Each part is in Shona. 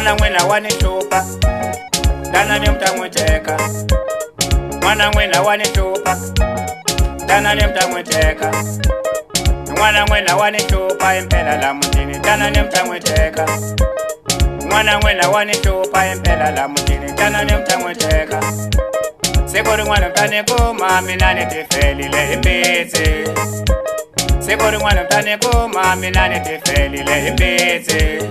Mwana mwena wanitupa dana ni mtamwiteka. Mwana mwena wanitupa dana ni mtamwiteka. Mwana mwena wanitupa impela la mutini dana ni mtamwiteka. Mwana mwena wanitupa impela la mutini dana ni mtamwiteka. Sikuri mwana mtani kuma minani tifeli le imbiti. Sikuri mwana mtani kuma minani tifeli le imbiti.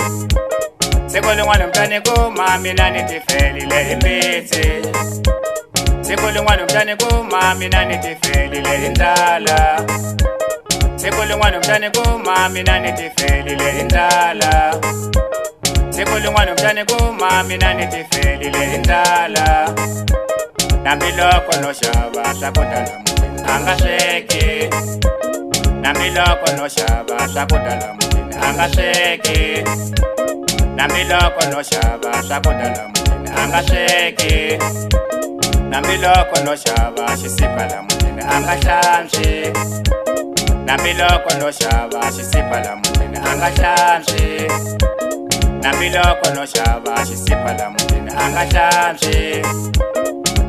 Sikuri mwana mtani kuma minani tifeli le imbiti. Sikuri mwana mtani kuma minani tifeli le indala. Sikuri mwana mtani kuma minani tifeli le indala. Sikuri mwana mtani kuma minani tifeli le indala. Namiloko no shaba sakudala mutini angasheki. Namiloko no shaba sakudala mutini angasheki. Namiloko no shaba sakudala mutini angasheki. Namiloko no shaba shisipala mutini angashamshi. Namiloko no shaba shisipala mutini angashamshi. Namiloko no shaba shisipala mutini angashamshi.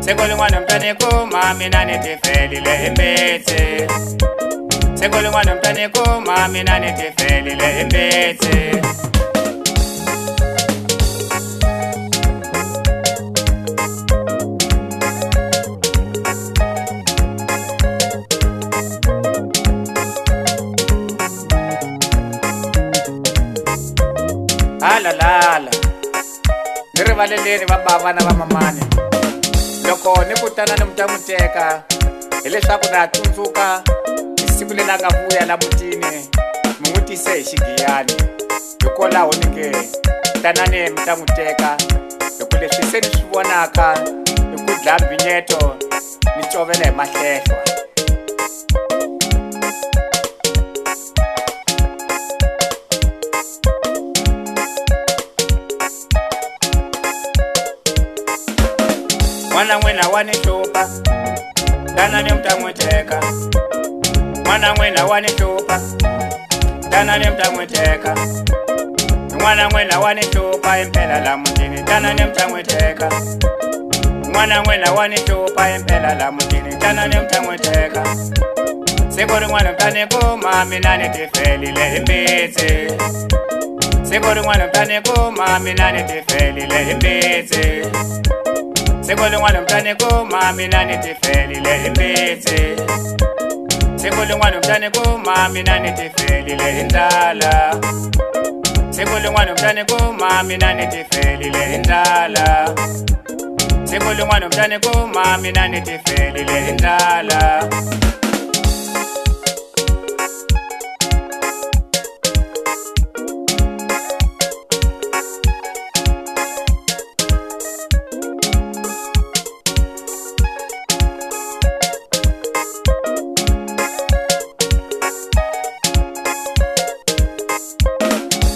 Sikuli mwana mtani kuma minani tifeli le imbiti. Sikuli mwana mtani kuma minani tifeli le imbiti. Alalala nirivaleleni va bava na va mamani. Loko ni kutana ni mtamuteka hileswaku na tsundzuka siku leri a nga vuya la mutini mi n'wi tise hi xigiyani. Hikokwalaho ni nge tanani mtamuteka loko leswi se ni swi vonaka hi ku dlaya mbhinyeto ni covela hi mahlehlwa. Mwana mwena wanitupa dana ni mtamwiteka. Mwana mwena wanitupa dana ni mtamwiteka. Mwana mwena wanitupa impela la mutini dana ni mtamwiteka. Mwana mwena wanitupa impela la mutini dana ni mtamwiteka. Sikuri mwana mtani kuma minani tifeli le imbiti. Sikuri mwana mtani kuma minani tifeli le imbiti. Sikuli mwana mtani kuma minani tifeli le imbiti. Sikuli mwana mtani kuma minani tifeli le indala. Sikuli mwana mtani kuma minani tifeli le indala. Sikuli mwana mtani kuma minani tifeli le indala.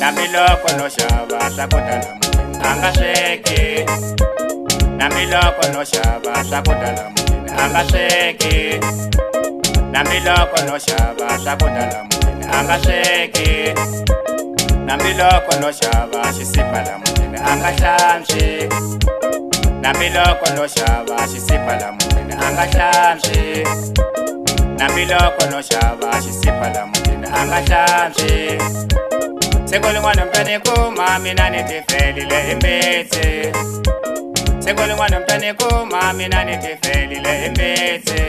Namiloko no shaba sakudala mutini angasheki. Namiloko no shaba sakudala mutini angasheki. Namiloko no shaba sakudala mutini angasheki. Namiloko no shaba shisipala mutini angashamshi. Namiloko no shaba shisipala mutini angashamshi. Namiloko no shaba shisipala mutini angashamshi. Sikuli mwana mtani kuma minani tifeli le imbiti. Sikuli mwana mtani kuma minani tifeli le imbiti.